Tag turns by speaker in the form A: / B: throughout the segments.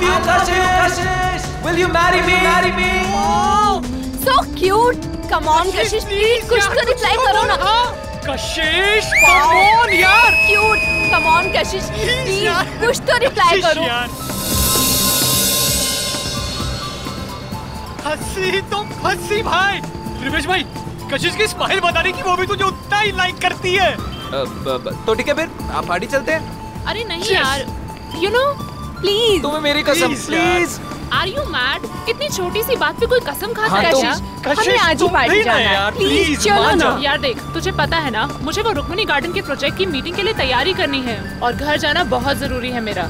A: love you, Kashish. Will you marry me? Marry me.
B: So cute. Come on, Kashish, please कुछ तो reply करो ना।
C: कशिश, come on यार।
B: Cute. Come on, Kashish, please कुछ तो reply करो।
C: हंसी तो हंसी भाई। रिवेश भाई, कशिश की स्माइल बताने की वो भी तुझे उतना ही लाइक करती है।
A: तो ठीक है फिर, आप पार्टी चलते हैं।
D: अरे नहीं यार, you know,
B: प्लीज
A: तुम्हें मेरी कसम, प्लीज।
D: are you mad? इतनी छोटी सी बात पे कोई कसम खा सकता है?
B: हमें आज ही पार्टी जाना है, प्लीज चलो ना।
D: यार देख, तुझे पता है ना, मुझे वो रुक्मिणी गार्डन के प्रोजेक्ट की मीटिंग के लिए तैयारी करनी है और घर जाना बहुत जरूरी है मेरा।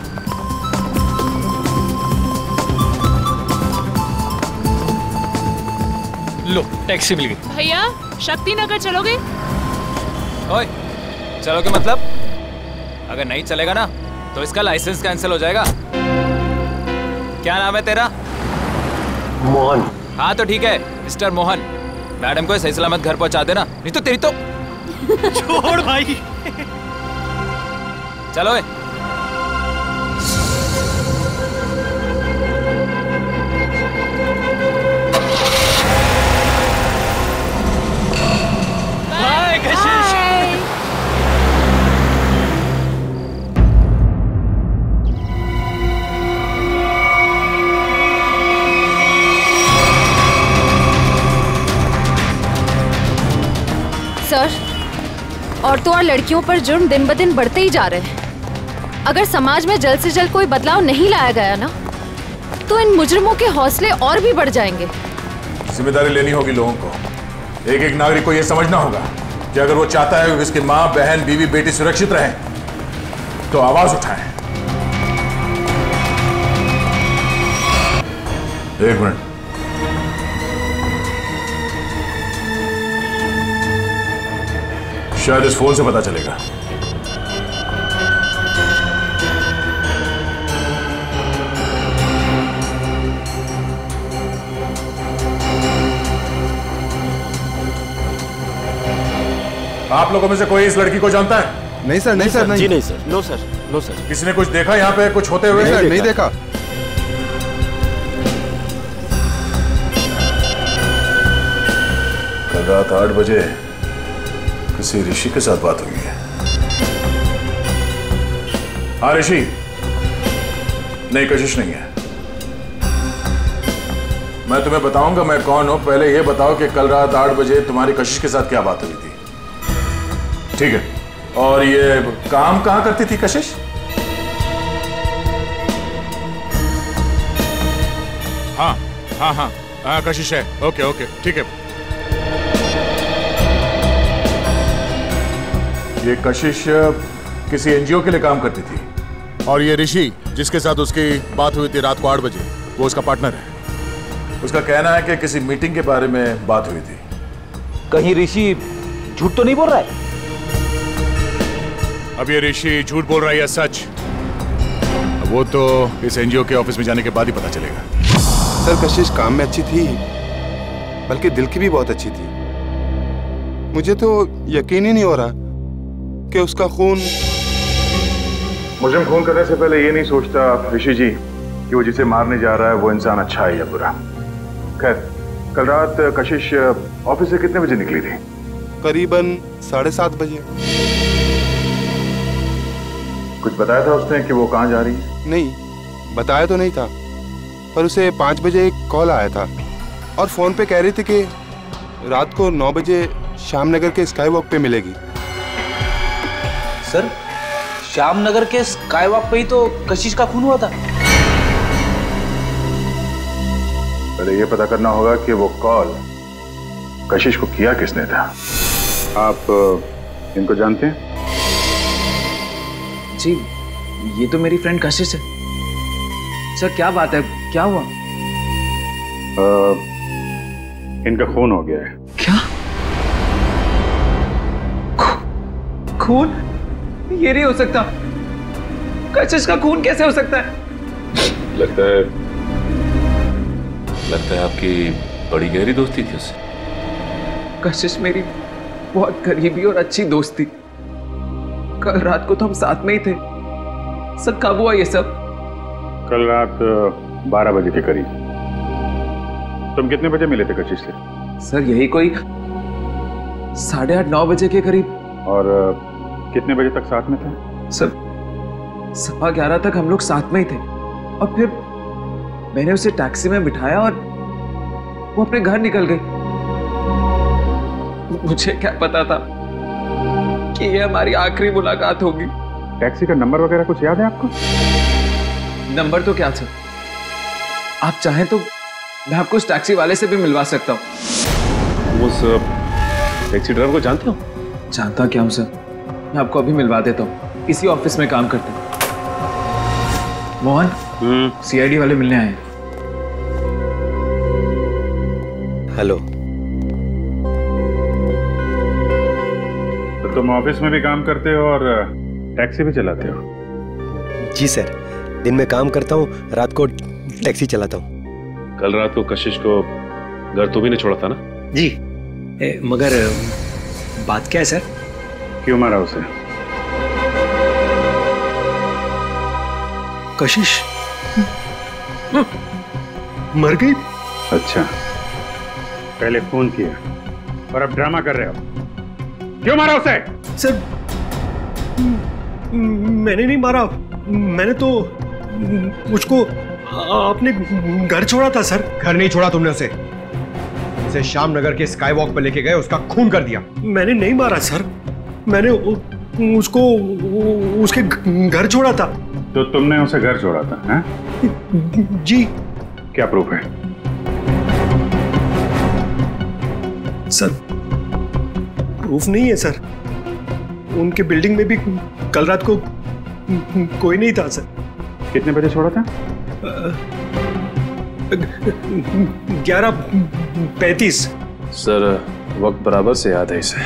C: लो, टैक्सी मिल गई।
D: भैया, शक्ति नगर चलोगे?
A: ओए, चलोगे मतलब? अगर नहीं चलेगा ना, तो इसका लाइसेंस कैंसिल हो जाएगा। क्या नाम है तेरा?
E: मोहन।
A: हाँ तो ठीक है, मिस्टर मोहन। मैडम को सही सलामत घर पहुंचा देना, नहीं तो तेरी तो।
C: छोड़ भाई।
A: चलो ए।
C: बाय कशिश।
B: सर, औरतों और लड़कियों पर जुर्म दिन ब दिन बढ़ते ही जा रहे हैं। अगर समाज में जल्द से जल्द कोई बदलाव नहीं लाया गया ना, तो इन मुजरिमों के हौसले और भी बढ़ जाएंगे।
F: जिम्मेदारी लेनी होगी लोगों को। एक एक नागरिक को यह समझना होगा कि अगर वो चाहता है कि उसकी माँ, बहन, बीवी, बेटी सुरक्षित रहें, तो आवाज उठाएं। एक मिनट। शायद इस फोन से पता चलेगा। आप लोगों में से कोई इस लड़की को जानता है?
E: नहीं सर, नहीं सर, नहीं।
G: जी नहीं sir. No sir, no sir.
F: किसी ने कुछ देखा यहाँ पे कुछ होते हुए?
E: नहीं सर, नहीं देखा।
F: कल रात 8 बजे किसी ऋषि के साथ बात हुई है। हाँ ऋषि। नहीं, कशिश नहीं है। मैं तुम्हें बताऊंगा मैं कौन हूं। पहले यह बताओ कि कल रात 8 बजे तुम्हारी कशिश के साथ क्या बात हुई थी। ठीक है। और ये काम कहां करती थी कशिश? हाँ हाँ हाँ हाँ, कशिश है। ओके ओके, ठीक है। ये कशिश किसी एनजीओ के लिए काम करती थी, और ये ऋषि जिसके साथ उसकी बात हुई थी रात को 8 बजे, वो उसका पार्टनर है। उसका कहना है कि किसी मीटिंग के बारे में बात हुई थी।
G: कहीं ऋषि झूठ तो नहीं बोल रहा है?
F: अब ये ऋषि झूठ बोल रहा है या सच, वो तो इस एनजीओ के ऑफिस में जाने के बाद ही पता चलेगा।
E: सर, कशिश काम में अच्छी थी, बल्कि दिल की भी बहुत अच्छी थी। मुझे तो यकीन ही नहीं हो रहा कि उसका खून।
F: मुजरिम खून करने से पहले ये नहीं सोचता ऋषि जी कि वो जिसे मारने जा रहा है वो इंसान अच्छा है या बुरा। खैर, कल रात कशिश ऑफिस से कितने बजे निकली थी?
E: करीबन 7:30 बजे।
F: कुछ बताया था उसने कि वो कहाँ जा रही है?
E: नहीं, बताया तो नहीं था, पर उसे 5 बजे एक कॉल आया था और फोन पे कह रही थी कि रात को 9 बजे श्यामनगर के स्काई वॉक पे मिलेगी।
G: सर, श्यामनगर के स्काई वॉक पे ही तो कशिश का खून हुआ था।
F: पहले ये पता करना होगा कि वो कॉल कशिश को किया किसने था। आप इनको जानते हैं?
G: जी, ये तो मेरी फ्रेंड कशिश है। सर, क्या बात है, क्या हुआ?
F: इनका खून हो गया है।
G: क्या? खून? ये नहीं हो सकता। कशिश का खून कैसे हो सकता है?
H: लगता है आपकी बड़ी गहरी दोस्ती थी उससे।
G: कशिश मेरी बहुत करीबी और अच्छी दोस्त थी। कल रात को तो हम साथ में ही थे। सर, कब हुआ ये सब?
I: कल रात 12 बजे के करीब। तुम कितने बजे मिले थे कशिश से?
G: सर यही कोई 8:30-9 बजे के करीब।
I: और कितने बजे तक साथ में थे?
G: सर 11:15 तक हम लोग साथ में ही थे और फिर मैंने उसे टैक्सी में बिठाया और वो अपने घर निकल गई। मुझे क्या पता था कि ये हमारी आखिरी मुलाकात होगी।
I: टैक्सी का नंबर वगैरह कुछ याद है आपको?
G: नंबर तो क्या था, आप चाहें तो मैं आपको उस टैक्सी वाले से भी मिलवा सकता हूँ।
H: उस टैक्सी ड्राइवर को जानते हो?
G: जानता क्या हूँ सर, मैं आपको अभी मिलवा देता हूँ। इसी ऑफिस में काम करते हैं। मोहन, सीआईडी वाले मिलने आए हैं।
J: हेलो।
I: तो तुम ऑफिस में भी काम करते हो और टैक्सी भी चलाते हो?
J: जी सर, दिन में काम करता हूँ, रात को टैक्सी चलाता हूँ।
H: कल रात को कशिश को घर तो भी नहीं छोड़ा था ना?
J: जी। मगर बात क्या है सर?
I: क्यों मारा उसे?
J: कशिश मर गई?
I: अच्छा, पहले फोन किया और अब ड्रामा कर रहे हो। क्यों मारा उसे?
J: सर मैंने नहीं मारा, मैंने तो उसको अपने घर छोड़ा था सर।
K: घर नहीं छोड़ा तुमने उसे शाम नगर के स्काई वॉक पर लेके गए, उसका खून कर दिया।
J: मैंने नहीं मारा सर, मैंने उसको उसके घर छोड़ा था।
I: तो तुमने उसे घर छोड़ा था? हैं?
J: जी।
I: क्या प्रूफ है?
J: सर प्रूफ नहीं है सर, उनके बिल्डिंग में भी कल रात को कोई नहीं था सर।
I: कितने बजे छोड़ा था?
J: 11:35।
L: सर वक्त बराबर से याद है इसे।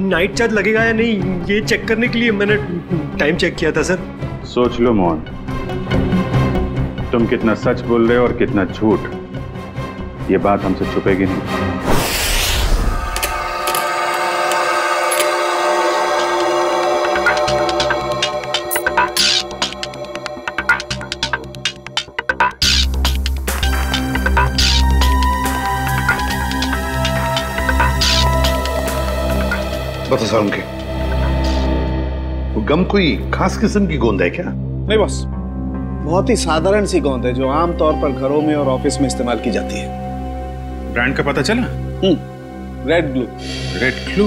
J: नाइट चार्ज लगेगा या नहीं ये चेक करने के लिए मैंने टाइम चेक किया था सर।
I: सोच लो मोहन, तुम कितना सच बोल रहे हो और कितना झूठ, ये बात हमसे छुपेगी नहीं।
M: बता सारुण के, वो गम कोई खास किस्म की गोंद है क्या?
N: नहीं बॉस, बहुत ही साधारण सी गोंद है जो आमतौर पर घरों में और ऑफिस में इस्तेमाल की जाती है।
I: ब्रांड का पता चला?
N: Red glue.
I: Red glue?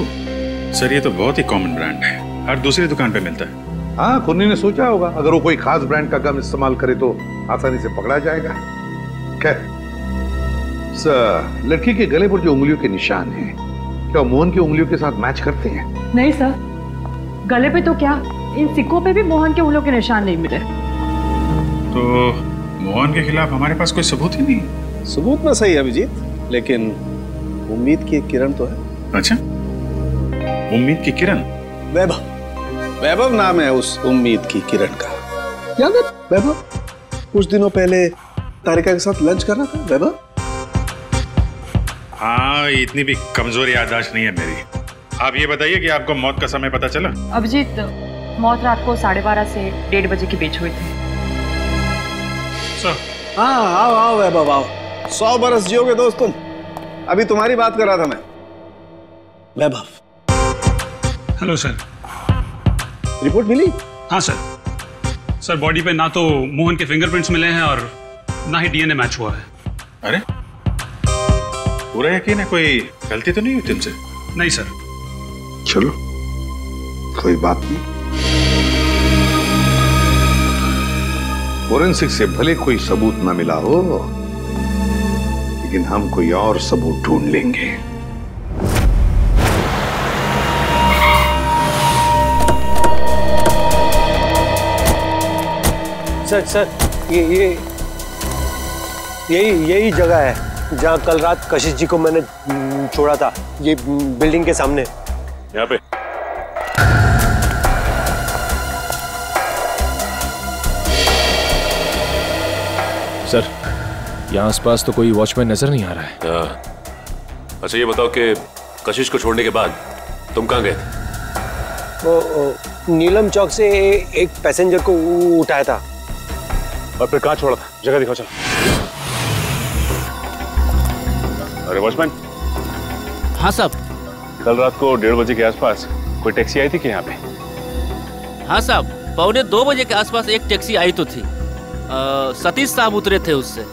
I: Sir ये तो बहुत ही कॉमन ब्रांड है, हर दूसरी दुकान पे मिलता है।
M: हाँ, कुन्नी ने सोचा होगा अगर वो कोई खास ब्रांड का गम इस्तेमाल करे तो आसानी से पकड़ा जाएगा। खैर, लड़की के गले पर जो उंगलियों के निशान हैं, क्या मोहन की उंगलियों के साथ मैच करते हैं?
O: नहीं सर, गले पे तो क्या, इन सिक्कों पे भी मोहन के उंगलियों के निशान नहीं मिले।
I: तो मोहन के खिलाफ हमारे पास कोई सबूत ही नहीं।
N: सबूत ना सही अभिजीत, लेकिन उम्मीद की एक किरण तो है।
I: अच्छा, उम्मीद की किरण?
N: वैभव नाम है उस उम्मीद की किरण का। याद है वैभव? कुछ दिनों पहले तारिका के साथ लंच कर रहा था वैभव।
I: हाँ, इतनी भी कमजोर याददाश्त नहीं है मेरी। आप ये बताइए कि आपको मौत का समय पता चला?
O: अभिजीत, मौत रात को 12:30 से 1:30 बजे के बीच हुई थी।
N: हाँ, आओ वैभव आओ, 100 बरस जियोगे दोस्त तुम। अभी तुम्हारी बात कर रहा था मैं। वैभव।
P: Hello sir.
N: रिपोर्ट मिली?
P: हाँ सर, बॉडी पे ना तो मोहन के फिंगरप्रिंट्स मिले हैं और ना ही डीएनए मैच हुआ है।
I: अरे, पूरा यकीन है कोई गलती तो नहीं हुई तुमसे?
P: नहीं सर।
M: चलो, कोई बात नहीं। फोरेंसिक से भले कोई सबूत ना मिला हो, लेकिन हम कोई और सबूत ढूंढ लेंगे।
K: सर यही जगह है जहाँ कल रात कशिश जी को मैंने छोड़ा था। ये बिल्डिंग के सामने।
H: यहाँ पे?
L: सर, यहाँ आसपास तो कोई वॉचमैन नजर नहीं आ रहा है।
H: अच्छा ये बताओ कि कशिश को छोड़ने के बाद तुम कहाँ गए थे?
K: वो नीलम चौक से एक पैसेंजर को उठाया था।
H: और फिर कहाँ छोड़ा था? जगह दिखाओ चलो। अरे वॉचमैन।
Q: हाँ साहब।
H: कल रात को 1:30 बजे के आसपास कोई टैक्सी आई थी कि यहाँ पे?
Q: हाँ साहब, 1:45 बजे के आसपास एक टैक्सी आई तो थी। सतीश साहब उतरे थे उससे।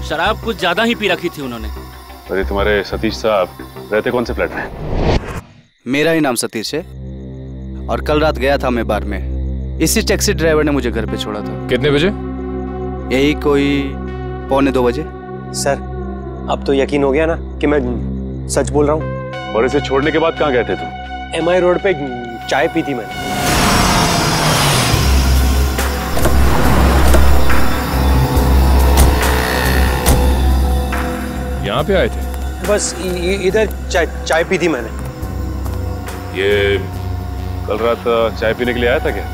Q: शराब कुछ ज्यादा ही पी रखी थी उन्होंने।
H: अरे तुम्हारे सतीश साहब रहते कौन से फ्लैट में?
R: मेरा ही नाम सतीश है और कल रात गया था मैं बार में। इसी टैक्सी ड्राइवर ने मुझे घर पे छोड़ा था।
L: कितने बजे?
R: यही कोई 1:45 बजे।
K: सर अब तो यकीन हो गया ना कि मैं सच बोल रहा हूँ।
H: और इसे छोड़ने के बाद कहाँ गए थे तुम?
K: MI रोड पे चाय पी थी मैंने।
L: यहाँ पे आए थे?
K: बस इधर चाय पी थी मैंने।
H: ये कल रात चाय पीने के लिए आया था क्या?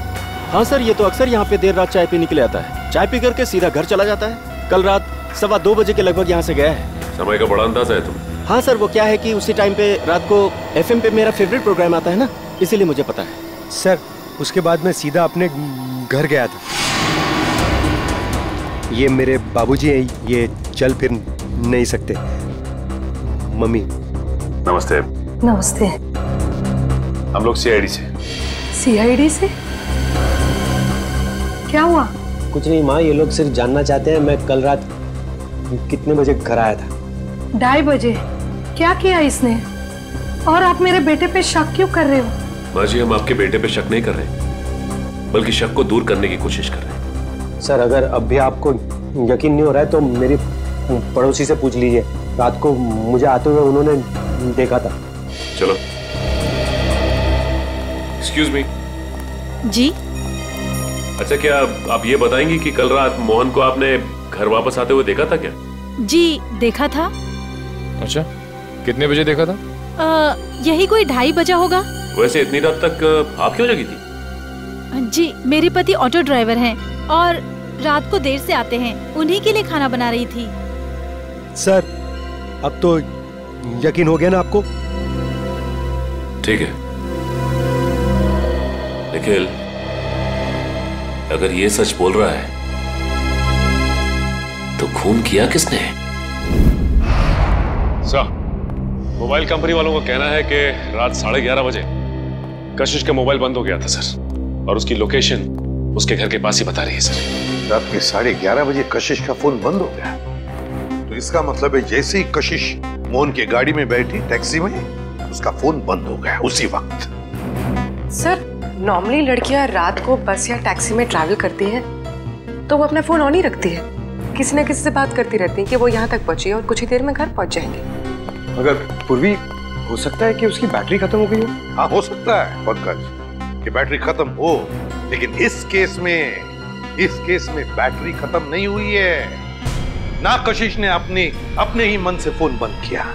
S: हाँ सर, ये तो अक्सर यहाँ पे देर रात चाय पीने के लिए आता है। चाय पी करके सीधा घर चला जाता है। कल रात 2:15 बजे के लगभग यहाँ से गया है।
H: समय का बड़ा अंदाजा है तुम।
S: हाँ सर, वो क्या है कि उसी टाइम पे रात को FM पे मेरा फेवरेट प्रोग्राम आता है ना, इसीलिए मुझे पता है।
K: सर उसके बाद मैं सीधा अपने घर गया था। ये मेरे बाबूजी हैं, ये चल फिर नहीं सकते। मम्मी।
H: नमस्ते।
O: नमस्ते।
H: हम लोग CID से।
O: CID से? क्या हुआ?
K: कुछ नहीं माँ, ये लोग सिर्फ जानना चाहते हैं मैं कल रात कितने बजे घर आया था।
O: 2:30 बजे। क्या किया इसने? और आप मेरे बेटे पे शक क्यों कर रहे हो?
H: माँ जी, हम आपके बेटे पे शक नहीं कर रहे, बल्कि शक को दूर करने की कोशिश कर रहे हैं।
K: सर अगर अब भी आपको यकीन नहीं हो रहा है तो मेरी पड़ोसी से पूछ लीजिए। रात को मुझे आते हुए उन्होंने देखा था।
H: चलो। Excuse me.
B: जी।
H: अच्छा, क्या आप ये बताएंगी कि कल रात मोहन को आपने घर वापस आते हुए देखा था क्या?
B: जी देखा था।
L: अच्छा, कितने बजे देखा था?
B: यही कोई 2:30 बजा होगा।
H: वैसे इतनी रात तक आप क्यों जगी थी?
B: जी मेरे पति ऑटो ड्राइवर हैं और रात को देर से आते हैं, उन्हीं के लिए खाना बना रही थी।
K: सर अब तो यकीन हो गया ना आपको?
H: ठीक है निखिल, अगर ये सच बोल रहा है तो खून किया किसने? सर, मोबाइल कंपनी वालों का कहना है कि रात 11:30 बजे कशिश का मोबाइल बंद हो गया था सर, और उसकी लोकेशन उसके घर के पास ही बता रही है सर।
M: रात के 11:30 बजे कशिश का फोन बंद हो गया, तो इसका मतलब है जैसे ही कशिश मोहन की गाड़ी में बैठी टैक्सी में, उसका फोन बंद हो गया उसी वक्त।
T: सर नॉर्मली लड़कियां रात को बस या टैक्सी में ट्रैवल करती हैं तो वो अपना फोन ऑन ही रखती है, किसी न किसी से बात करती रहती है कि वो यहाँ तक पहुंची और कुछ ही देर में घर पहुंच जाएंगे।
K: मगर पूर्वी हो सकता है कि उसकी बैटरी खत्म हो गई हो।
M: हाँ हो सकता है पंकज कि बैटरी खत्म हो, लेकिन इस केस में बैटरी खत्म नहीं हुई है। ना कशिश ने अपने ही मन से फोन बंद किया,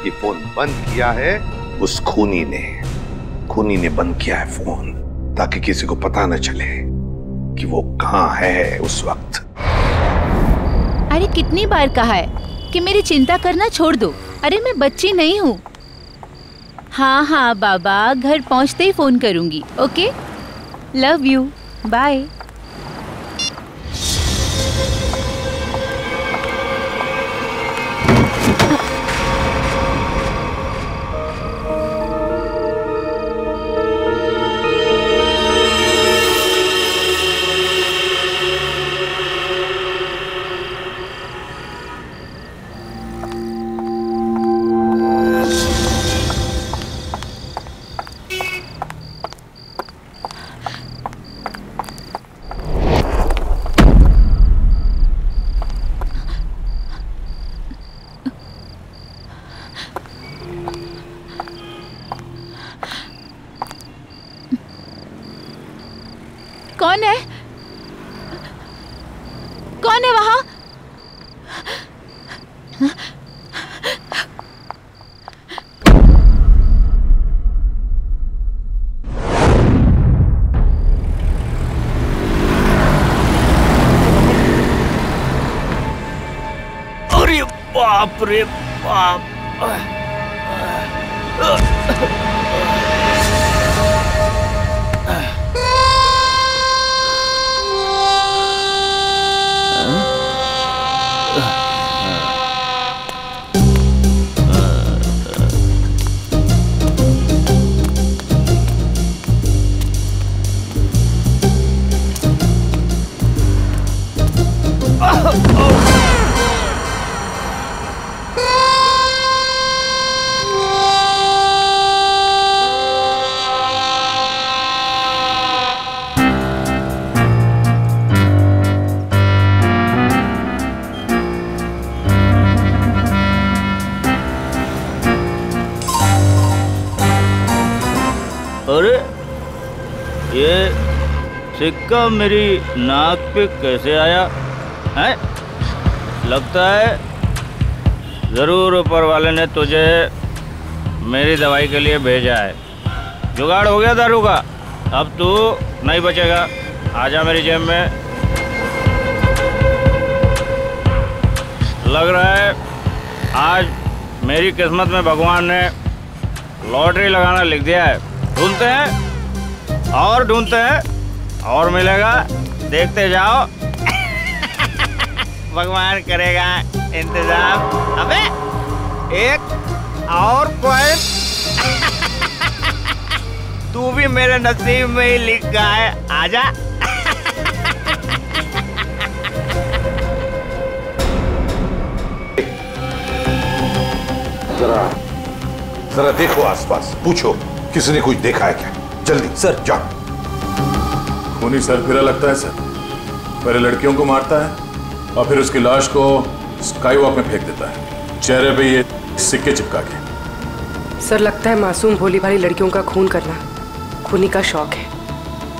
M: ये फोन बंद किया है उस खूनी ने बंद किया है फोन, ताकि किसी को पता न चले कि वो कहां है उस वक्त।
B: अरे कितनी बार कहा है कि मेरी चिंता करना छोड़ दो। अरे मैं बच्ची नहीं हूँ। हाँ हाँ बाबा, घर पहुँचते ही फोन करूंगी। Okay, love you, bye. कौन है? कौन है वहां?
Q: अरे बाप रे बाप।
U: अरे ये सिक्का मेरी नाक पे कैसे आया है? लगता है जरूर ऊपर वाले ने तुझे मेरी दवाई के लिए भेजा है। जुगाड़ हो गया दारू का, अब तू नहीं बचेगा। आजा मेरी जेब में। लग रहा है आज मेरी किस्मत में भगवान ने लॉटरी लगाना लिख दिया है। ढूंढते हैं और ढूंढते हैं और मिलेगा, देखते जाओ। भगवान करेगा इंतजाम। अबे एक और पॉइंट तू भी मेरे नसीब में ही लिखा है। आजा।
M: जरा जरा देखो आसपास, पूछो किसी ने कुछ देखा है क्या? जल्दी सर जाओ।
F: खूनी सर फिरा लगता है सर। पहले लड़कियों को मारता है और फिर उसकी लाश को स्काई वॉक में फेंक देता है, चेहरे पे ये सिक्के चिपका के।
T: सर लगता है मासूम भोली भाली लड़कियों का खून करना खूनी का शौक है।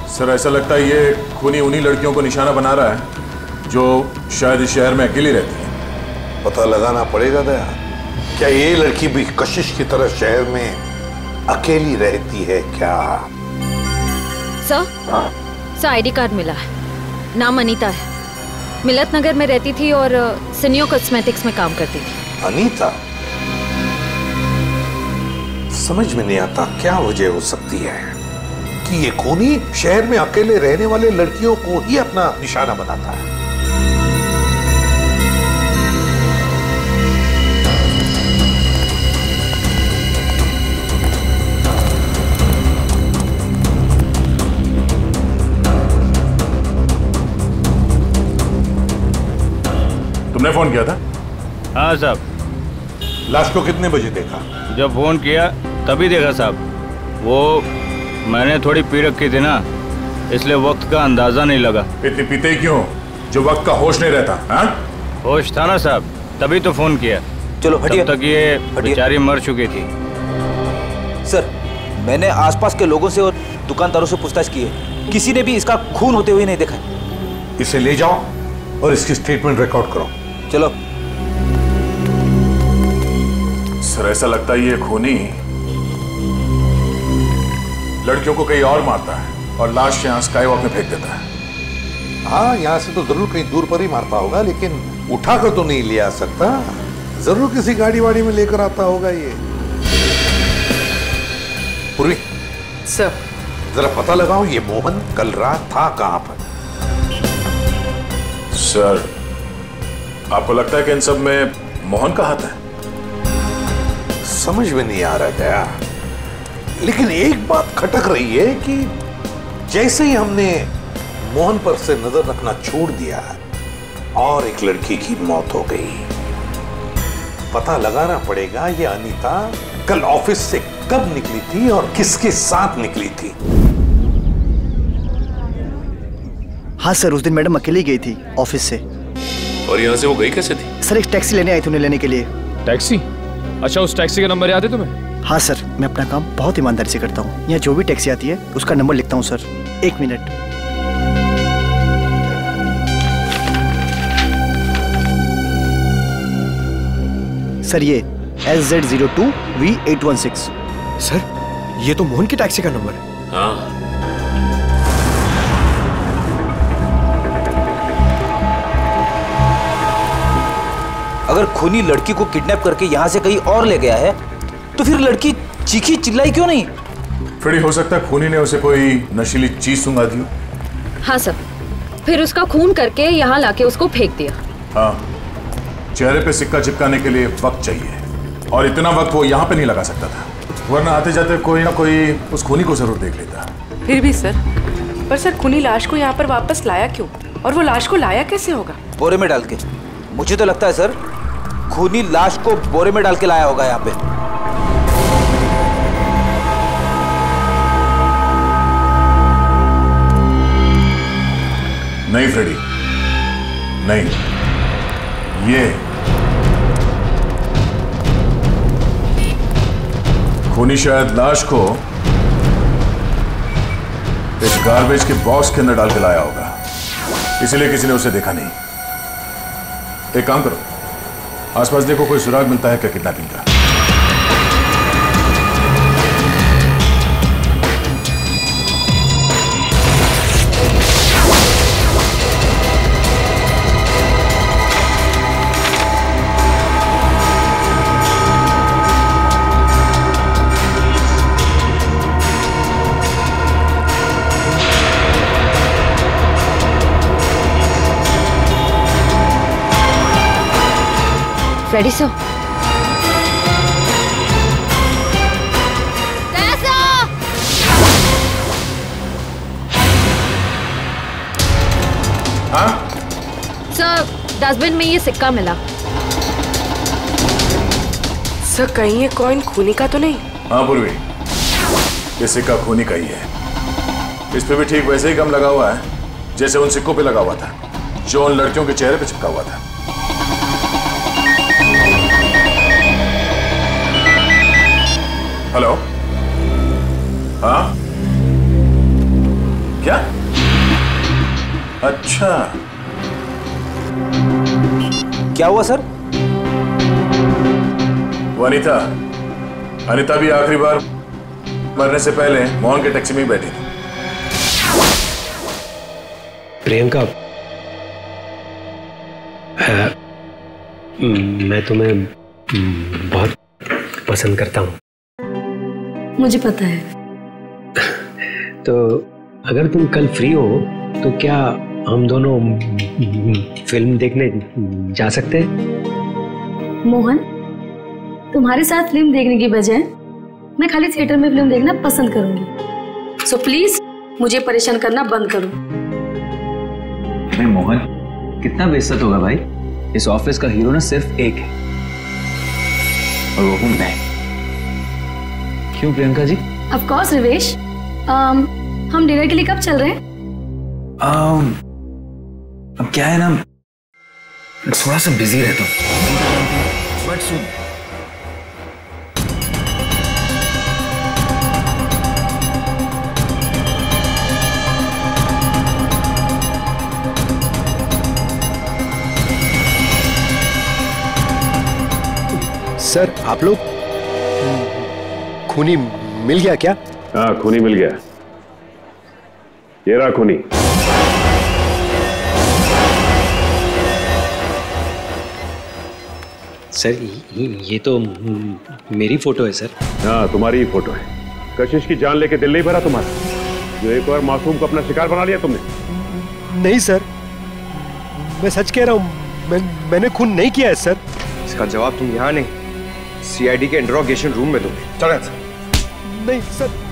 F: सर ऐसा लगता है ये खूनी उन्हीं लड़कियों को निशाना बना रहा है जो शायद इस शहर में अकेली रहती है।
M: पता लगाना पड़ेगा दया, क्या ये लड़की भी कशिश की तरह शहर में अकेली रहती है क्या?
V: सर आईडी कार्ड मिला है, नाम अनीता है, मिलत नगर में रहती थी और सिनियो कॉस्मेटिक्स में काम करती थी।
M: अनीता? समझ में नहीं आता क्या वजह हो सकती है कि ये खूनी शहर में अकेले रहने वाले लड़कियों को ही अपना निशाना बनाता है।
F: तुमने फोन किया था?
U: हाँ साहब।
M: लाश को कितने बजे देखा?
U: जब फोन किया तभी देखा साहब। वो मैंने थोड़ी पी रखी थी ना, इसलिए वक्त का अंदाजा नहीं लगा।
F: इतनी पीते ही क्यों जो वक्त का होश नहीं रहता? हाँ?
U: होश था ना साहब, तभी तो फोन किया।
W: चलो हटिए।
U: तब तक ये बेचारी मर चुकी थी।
W: सर मैंने आसपास के लोगों से और दुकानदारों से पूछताछ की है, किसी ने भी इसका खून होते हुए नहीं देखा।
M: इसे ले जाओ और इसकी स्टेटमेंट रिकॉर्ड करो।
W: चलो।
F: सर ऐसा लगता है ये खूनी लड़कियों को कहीं और मारता है और लाश यहाँ स्काई वॉक में फेंक देता है।
M: हाँ यहाँ से तो जरूर कहीं दूर पर ही मारता होगा, लेकिन उठाकर तो नहीं ले आ सकता। जरूर किसी गाड़ी वाड़ी में लेकर आता होगा ये। पूर्वी
T: सर
M: जरा पता लगाओ ये मोहन कल रात था कहाँ पर?
F: सर आपको लगता है कि इन सब में मोहन का हाथ है?
M: समझ में नहीं आ रहा गया, लेकिन एक बात खटक रही है कि जैसे ही हमने मोहन पर से नजर रखना छोड़ दिया और एक लड़की की मौत हो गई। पता लगाना पड़ेगा ये अनीता कल ऑफिस से कब निकली थी और किसके साथ निकली थी।
X: हाँ सर, उस दिन मैडम अकेली गई थी ऑफिस से।
H: और यहाँ से वो गई कैसे थी?
X: सर एक टैक्सी लेने आई थी उन्हें लेने के लिए।
L: टैक्सी? अच्छा, उस टैक्सी का नंबर याद है तुम्हें?
X: हाँ सर, मैं अपना काम बहुत ईमानदारी से करता हूँ। यहाँ जो भी टैक्सी आती है उसका नंबर लिखता हूँ सर। 1 मिनट। सर ये SZ02V816।
J: सर ये तो मोहन की टैक्सी का नंबर है।
H: हाँ
W: अगर खूनी लड़की को किडनैप करके यहाँ से कहीं और ले गया है तो फिर लड़की चीखी चिल्लाई क्यों नहीं?
F: फिर हो सकता है खूनी ने उसे कोई नशीली चीज सुंघा दी।
V: हाँ सर, फिर उसका खून करके यहाँ लाके उसको फेंक दिया।
F: हाँ, चेहरे पे सिक्का चिपकाने के लिए वक्त चाहिए और इतना वक्त वो यहाँ पे नहीं लगा सकता था, वरना आते जाते कोई ना कोई उस खूनी को जरूर देख लेता।
T: फिर भी सर, पर सर खूनी लाश को यहाँ पर वापस लाया क्यों? और वो लाश को लाया कैसे होगा?
W: बोरे में डाल के। मुझे तो लगता है सर खूनी लाश को बोरे में डाल के लाया होगा यहाँ पे।
F: नहीं फ्रेडी, नहीं, ये खूनी शायद लाश को गार्बेज के बॉक्स के अंदर डाल के लाया होगा, इसलिए किसी ने उसे देखा नहीं। एक काम करो, आसपास देखो कोई सुराग मिलता है क्या किडनैपिंग का।
V: फ्रेडी सर,
F: हाँ?
V: सर डस्टबिन में ये सिक्का मिला।
T: सर कहीं ये कॉइन खूनी का तो नहीं?
F: हाँ पूर्वी, ये सिक्का खूनी का ही है। इस पे भी ठीक वैसे ही गम लगा हुआ है जैसे उन सिक्कों पे लगा हुआ था जो उन लड़कियों के चेहरे पे चिपका हुआ था। हेलो, हाँ क्या? अच्छा,
W: क्या हुआ सर?
F: वो अनिता भी आखिरी बार मरने से पहले मोहन के टैक्सी में ही बैठी थी।
J: प्रियंका, मैं तुम्हें बहुत पसंद करता हूँ।
O: मुझे पता है।
J: तो अगर तुम कल फ्री हो तो क्या हम दोनों फिल्म देखने जा सकते हैं?
O: मोहन, तुम्हारे साथ फिल्म देखने की बजाय मैं खाली थिएटर में फिल्म देखना पसंद करूंगी। सो प्लीज मुझे परेशान करना बंद करो।
G: अरे मोहन, कितना बेइज्जत होगा भाई। इस ऑफिस का हीरो ना सिर्फ एक है और वो हूं मैं। क्यों प्रियंका जी?
O: ऑफ कोर्स रिवेश, हम डिनर के लिए कब चल रहे हैं?
G: अब क्या है ना, थोड़ा सा बिजी रहता हूँ। बट सुन,
X: सर आप लोग, खूनी मिल गया क्या?
H: हाँ खूनी मिल गया, ये रहा खूनी।
J: सर ये तो मेरी फोटो है सर।
H: हाँ तुम्हारी ही फोटो है। कशिश की जान लेके दिल नहीं भरा तुम्हारा, जो एक और मासूम को अपना शिकार बना लिया तुमने?
X: नहीं सर, मैं सच कह रहा हूँ, मैंने खून नहीं किया है सर।
A: इसका जवाब तुम यहाँ नहीं, सीआईडी के इंट्रोगेशन रूम में दोगे। चलो सर।
X: नहीं सर।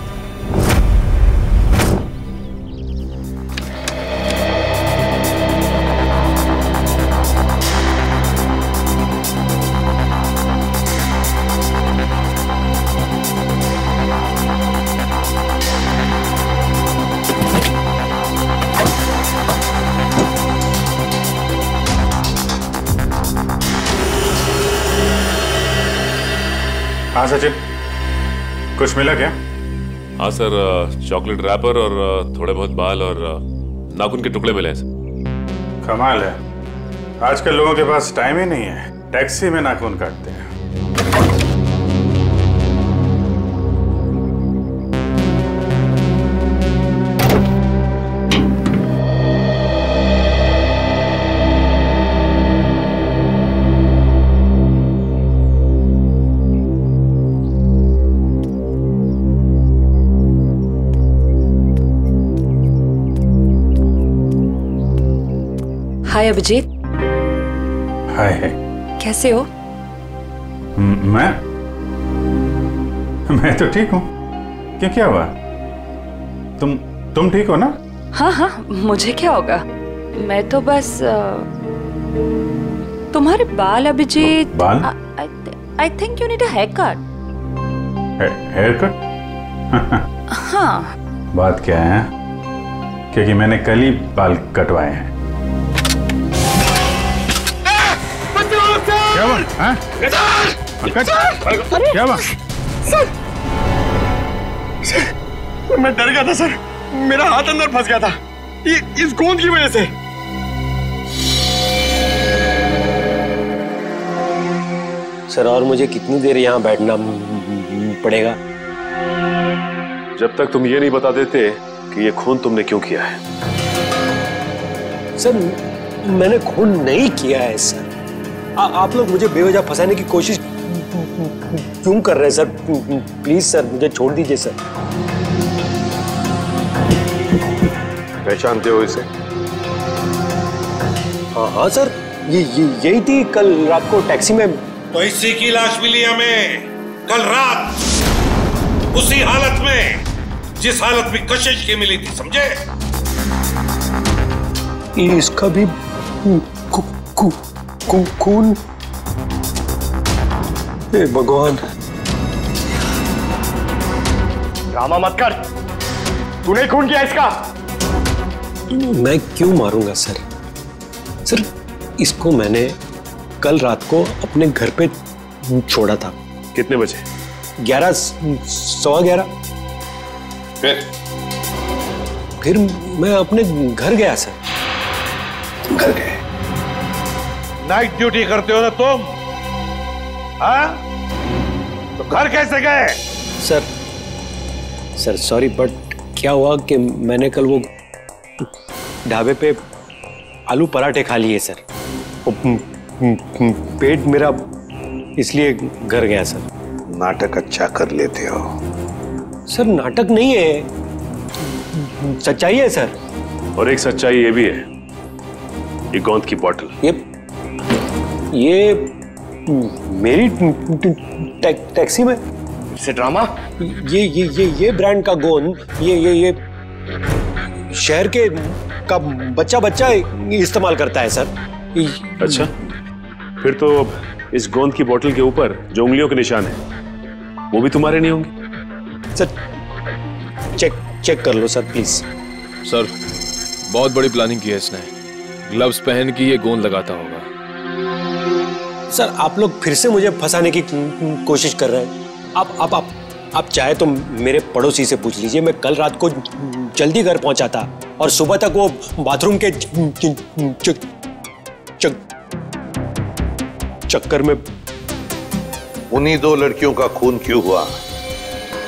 I: हाँ सचिन, कुछ मिला क्या?
H: हाँ सर, चॉकलेट रैपर और थोड़े बहुत बाल और नाखून के टुकड़े मिले हैं सर।
I: कमाल है, आजकल लोगों के पास टाइम ही नहीं है, टैक्सी में नाखून काटते हैं।
T: हाय अभिजीत।
I: हाय।
T: कैसे हो?
I: मैं तो ठीक हूँ। क्या हुआ? तुम ठीक हो ना?
T: हाँ हाँ, मुझे क्या होगा, मैं तो बस तुम्हारे बाल अभिजीत।
I: बाल?
T: I think you need a haircut.
I: Haircut?
T: हाँ।
I: बात क्या है? क्योंकि मैंने कल ही बाल कटवाए हैं। क्या हुआ? हाँ?
J: क्या हुआ?
X: सर, मैं डर गया था सर। मेरा हाथ अंदर फंस गया था इस गोंद की वजह से।
K: सर और मुझे कितनी देर यहाँ बैठना पड़ेगा?
H: जब तक तुम ये नहीं बता देते कि ये खून तुमने क्यों किया है।
K: सर मैंने खून नहीं किया है सर। आप लोग मुझे बेवजह फंसाने की कोशिश क्यों कर रहे हैं सर? प्लीज सर मुझे छोड़ दीजिए सर।
M: पहचानते हो इसे?
K: हाँ सर यही थी कल रात को टैक्सी में।
M: तो इसी की लाश मिली हमें कल रात, उसी हालत में जिस हालत में कशिश की मिली थी, समझे?
K: इसका भी खून। हे भगवान।
X: ड्रामा मत कर, तूने खून किया इसका।
K: मैं क्यों मारूंगा सर? सर इसको मैंने कल रात को अपने घर पे छोड़ा था।
H: कितने बजे?
K: 11 सवा 11। फिर मैं अपने घर गया सर।
M: घर गए? नाइट ड्यूटी करते हो ना तुम? हाँ? तो घर कैसे गए?
K: सर सॉरी बट क्या हुआ कि मैंने कल वो ढाबे पे आलू पराठे खा लिए सर। पेट मेरा इसलिए घर गया सर।
M: नाटक अच्छा कर लेते हो।
K: सर नाटक नहीं है, सच्चाई है सर।
H: और एक सच्चाई ये भी है, ये गोंद की बोतल।
K: ये मेरी टैक्सी में
X: से ड्रामा।
K: ये ब्रांड का गोंद ये शहर के का बच्चा इस्तेमाल करता है सर।
H: अच्छा, फिर तो अब इस गोंद की बोतल के ऊपर जो उंगलियों के निशान है वो भी तुम्हारे नहीं होंगे।
K: सर चेक कर लो सर प्लीज।
L: सर बहुत बड़ी प्लानिंग की है इसने। ग्लव्स पहन के ये गोंद लगाता होगा।
K: सर आप लोग फिर से मुझे फंसाने की कोशिश कर रहे हैं। आप चाहे तो मेरे पड़ोसी से पूछ लीजिए। मैं कल रात को जल्दी घर पहुंचा था और सुबह तक वो बाथरूम के चक्कर में।
M: उन्हीं 2 लड़कियों का खून क्यों हुआ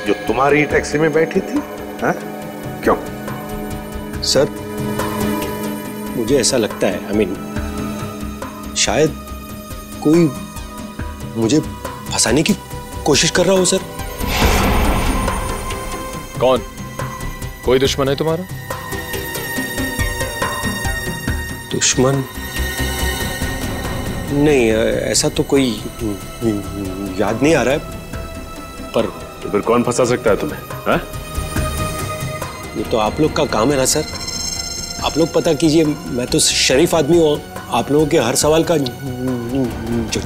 M: जो तुम्हारी टैक्सी में बैठी थी? हाँ? क्यों?
K: सर मुझे ऐसा लगता है, शायद कोई मुझे फंसाने की कोशिश कर रहा हो सर।
L: कौन? कोई दुश्मन है तुम्हारा?
K: दुश्मन नहीं, ऐसा तो कोई याद नहीं आ रहा है। पर
H: तो फिर कौन फंसा सकता है तुम्हें? हाँ?
K: ये तो आप लोग का काम है ना सर। आप लोग पता कीजिए। मैं तो शरीफ आदमी हूँ, आप लोगों के हर सवाल का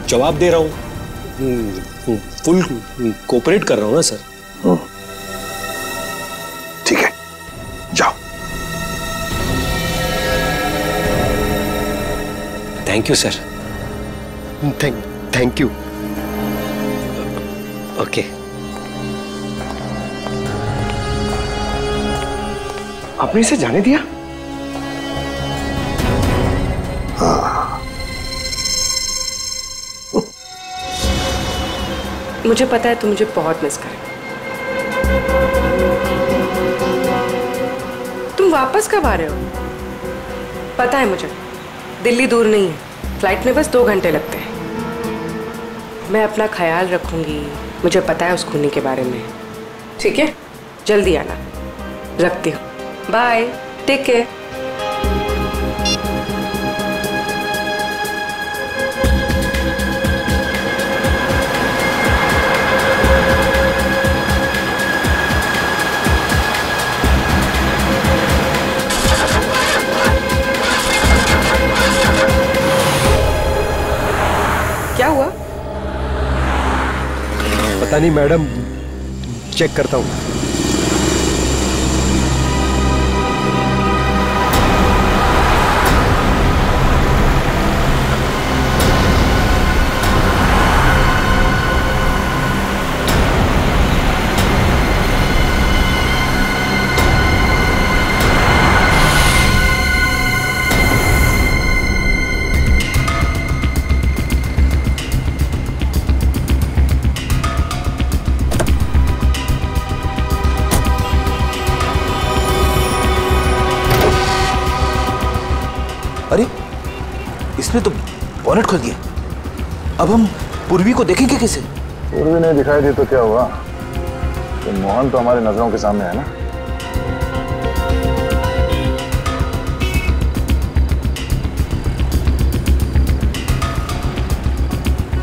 K: जवाब दे रहा हूँ। फुल कोऑपरेट कर रहा हूँ ना सर।
M: ठीक है, जाओ।
K: Thank you sir.
X: Thank you.
K: Okay.
X: आपने इसे जाने दिया?
M: हाँ।
T: मुझे पता है तुम मुझे बहुत मिस करे। तुम वापस कब आ रहे हो? पता है मुझे, दिल्ली दूर नहीं है, फ्लाइट में बस 2 घंटे लगते हैं। मैं अपना ख्याल रखूंगी, मुझे पता है उस खूनी के बारे में। ठीक है, जल्दी आना। रखती हूँ, बाय, टेक केयर। क्या हुआ?
X: पता नहीं मैडम, चेक करता हूँ।
W: अरे इसने तो बॉनेट खोल दिया। अब हम पूर्वी को देखेंगे कैसे?
F: पूर्वी नहीं दिखाई दी तो क्या हुआ? तो मोहन तो हमारी नजरों के सामने है ना।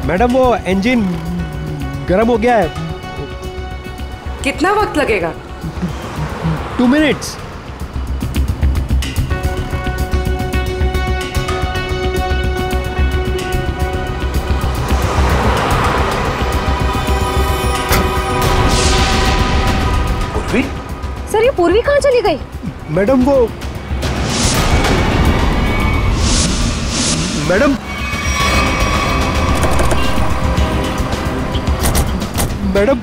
S: मैडम वो इंजन गर्म हो गया है।
T: कितना वक्त लगेगा?
S: 2 मिनट्स।
W: पूर्वी?
V: सर ये पूर्वी कहाँ चली गई?
S: मैडम वो मैडम मैडम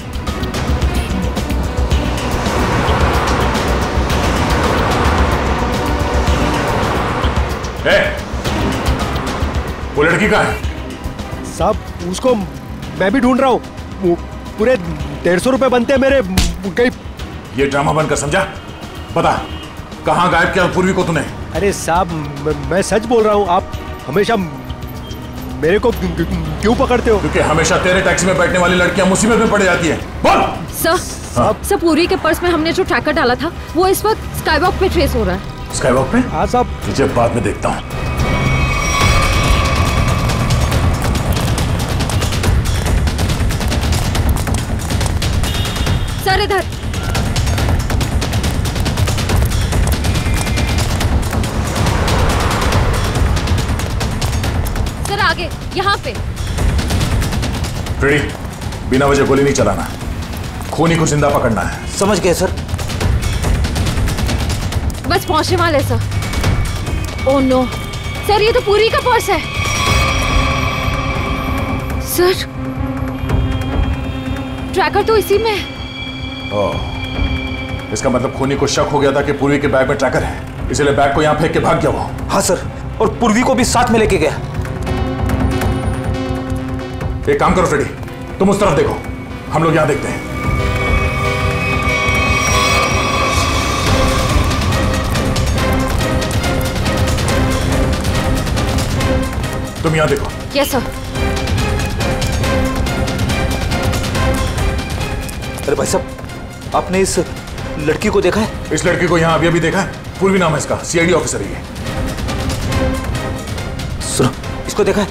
F: वो लड़की कहाँ है?
S: साहब उसको मैं भी ढूंढ रहा हूँ। पूरे 150 रुपए बनते हैं मेरे। कहीं
F: ये ड्रामा बनकर समझा? बता कहाँ गायब किया पूर्वी को तूने?
S: अरे साहब मैं सच बोल रहा हूँ। आप हमेशा मेरे को क्यों पकड़ते हो?
F: क्योंकि हमेशा तेरे टैक्सी में बैठने वाली लड़कियां मुसीबत में पड़ जाती हैं। बोल।
V: सर पूर्वी के पर्स में हमने जो ट्रैकर डाला था वो इस वक्त स्काईवॉक पे ट्रेस हो रहा है।
F: स्काईवॉक पे?
S: हाँ साहब।
F: तुझे बाद में देखता हूँ।
V: सर इधर। सर आगे यहाँ पे।
F: रेडी? बिना वजह गोली नहीं चलाना। खूनी को जिंदा पकड़ना है।
W: समझ गए सर।
V: बस पहुंचने वाले सर। ओह नो सर ये तो पूरी का पर्स है। सर ट्रैकर तो इसी में है।
F: इसका मतलब खूनी को शक हो गया था कि पूर्वी के बैग में ट्रैकर है, इसलिए बैग को यहाँ फेंक के भाग गया वो।
W: हाँ सर, और पूर्वी को भी साथ में लेके गया।
F: एक काम करो फ्रेडी, तुम उस तरफ देखो, हम लोग यहाँ देखते हैं। तुम यहाँ देखो।
V: Yes sir.
W: अरे भाई साहब, आपने इस लड़की को देखा है?
F: इस लड़की को यहाँ अभी देखा है। पूर्वी नाम है इसका, सीआईडी ऑफिसर है ये।
W: सुनो, इसको देखा है?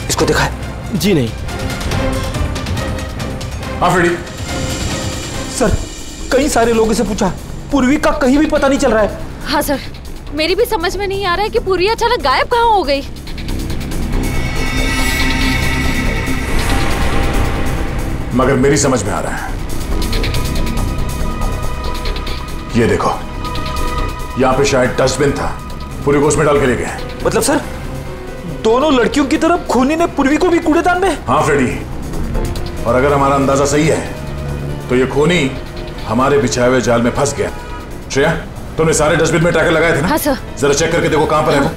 W: इसको देखा है?
S: जी नहीं।
F: हाँ फ्रेडी।
W: सर कई सारे लोगों से पूछा, पूर्वी का कहीं भी पता नहीं चल रहा है।
V: हाँ सर, मेरी भी समझ में नहीं आ रहा है कि पूर्वी अचानक गायब कहाँ हो गई।
F: मगर मेरी समझ में आ रहा है। ये देखो, यहाँ पे शायद डस्टबिन था, पूर्वी को उसमें डाल के ले गए।
W: मतलब सर दोनों लड़कियों की तरफ खूनी ने पूर्वी को भी कूड़ेदान में?
F: हाँ फ्रेडी, और अगर हमारा अंदाजा सही है तो ये खूनी हमारे बिछाए हुए जाल में फंस गया। श्रेया, तुमने सारे डस्टबिन में ट्रैकर लगाए थे ना?
V: हाँ सर।
F: जरा चेक करके देखो कहां पर है वो।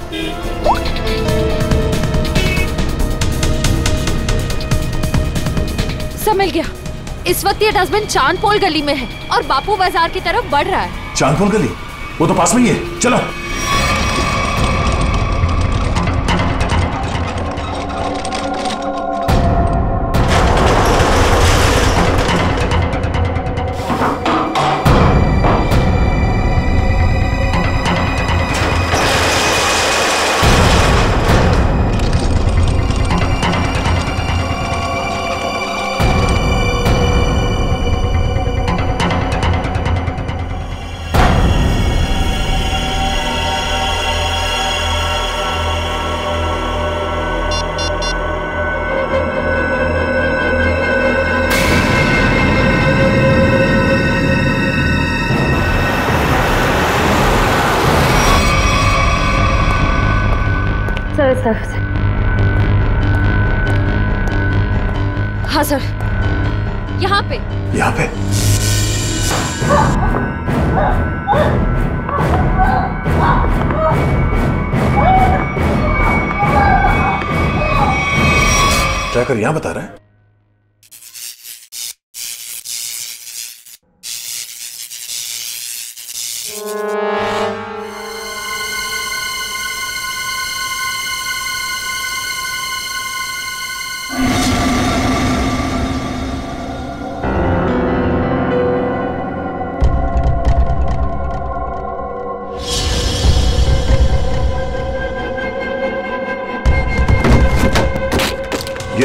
V: सब मिल गया। इस वक्त ये डस्टबिन चांदपोल गली में है और बापू बाजार की तरफ बढ़ रहा है।
F: चांदपोल गली? वो तो पास में ही है, चलो।
V: हाँ सर, यहाँ पे।
F: यहाँ पे? ट्रैकर यहाँ बता रहा है। ये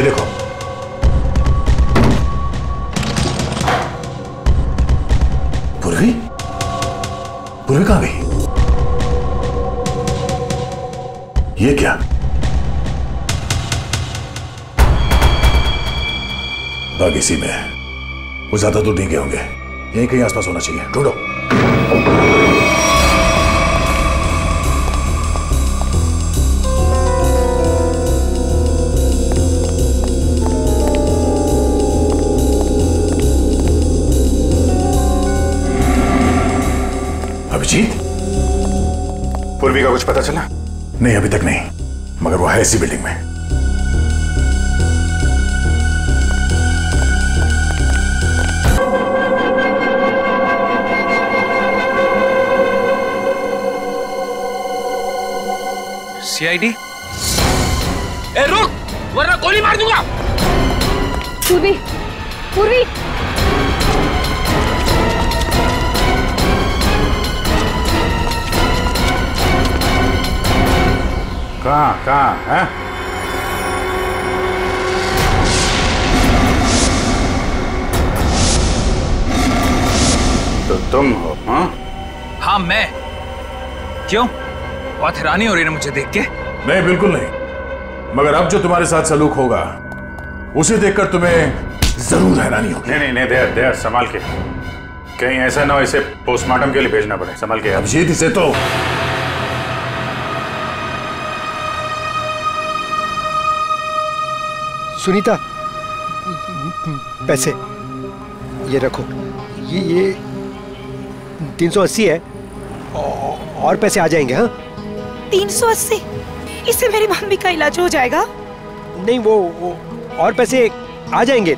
F: देखो, पूर्वी पूर्वी कहाँ गई? ये क्या? बाग इसी में है। वो ज्यादा दूर नहीं गए होंगे, यहीं कहीं आसपास होना चाहिए। ढूंढो। अभिजीत, पूर्वी का कुछ पता चला? नहीं, अभी तक नहीं, मगर वो है इसी बिल्डिंग में।
W: सीआईडी? ए रुक, वरना गोली मार दूंगा।
V: पूर्वी, पूर्वी।
I: कहाँ है? तो तुम हो?
W: हाँ मैं। क्यों? बहुत हैरानी हो रही है मुझे देख के?
F: नहीं, बिल्कुल नहीं, मगर अब जो तुम्हारे साथ सलूक होगा उसे देखकर तुम्हें जरूर हैरानी होगी।
I: नहीं, दया संभाल के, कहीं ऐसा ना हो इसे पोस्टमार्टम के लिए भेजना पड़े। संभाल के।
F: अभिजीत, इसे तो
X: सुनीता, पैसे ये रखो। ये 380 है और पैसे आ जाएंगे। हाँ,
C: 380? इससे मेरी मम्मी का इलाज हो जाएगा?
X: नहीं, वो और पैसे आ जाएंगे,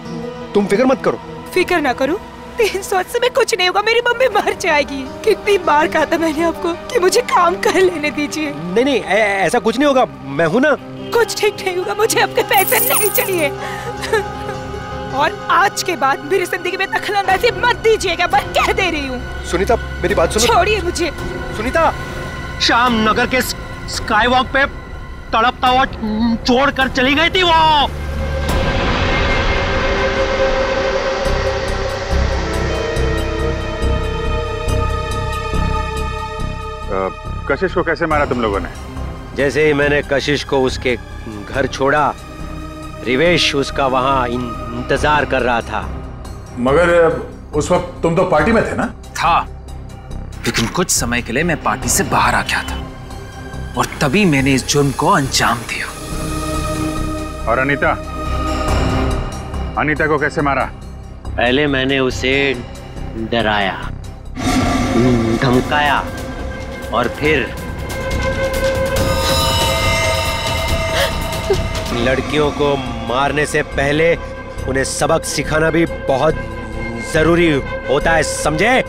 X: तुम फिक्र मत करो।
C: फिक्र ना करूं? 380 में कुछ नहीं होगा, मेरी मम्मी मर जाएगी। कितनी बार कहा था मैंने आपको कि मुझे काम कर लेने दीजिए।
X: नहीं, ऐसा कुछ नहीं होगा, मैं हूं ना।
C: कुछ ठीक नहीं होगा, मुझे आपके पैसे नहीं चाहिए। और आज के बाद मेरी जिंदगी में दखलंदाजी मत दीजिएगा, मैं कह दे रही हूँ।
X: सुनीता, मेरी बात सुनो।
C: छोड़िए मुझे।
X: सुनीता,
J: शाम नगर के स्काई वॉक पे तड़पता हुआ छोड़कर चली गई थी वो।
I: कशिश को कैसे मारा तुम लोगों ने?
J: जैसे ही मैंने कशिश को उसके घर छोड़ा, रिवेश उसका वहां इंतजार कर रहा था।
F: मगर उस वक्त तुम तो पार्टी में थे ना?
W: था, लेकिन कुछ समय के लिए मैं पार्टी से बाहर आ गया था और तभी मैंने इस जुर्म को अंजाम दिया।
I: और अनीता को कैसे मारा?
J: पहले मैंने उसे डराया, धमकाया और फिर लड़कियों को मारने से पहले उन्हें सबक सिखाना भी बहुत जरूरी होता है, समझे?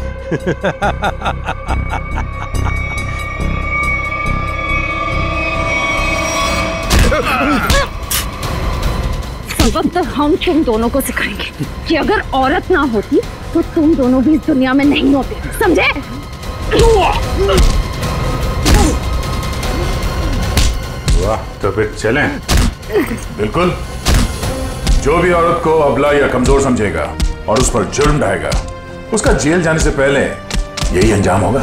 V: सबक तो हम तुम दोनों को सिखाएंगे कि अगर औरत ना होती तो तुम दोनों भी इस दुनिया में नहीं होते, समझे?
I: वाह, तो फिर चलें?
F: बिल्कुल। जो भी औरत को अबला या कमजोर समझेगा और उस पर जुर्म ढाएगा, उसका जेल जाने से पहले यही अंजाम होगा।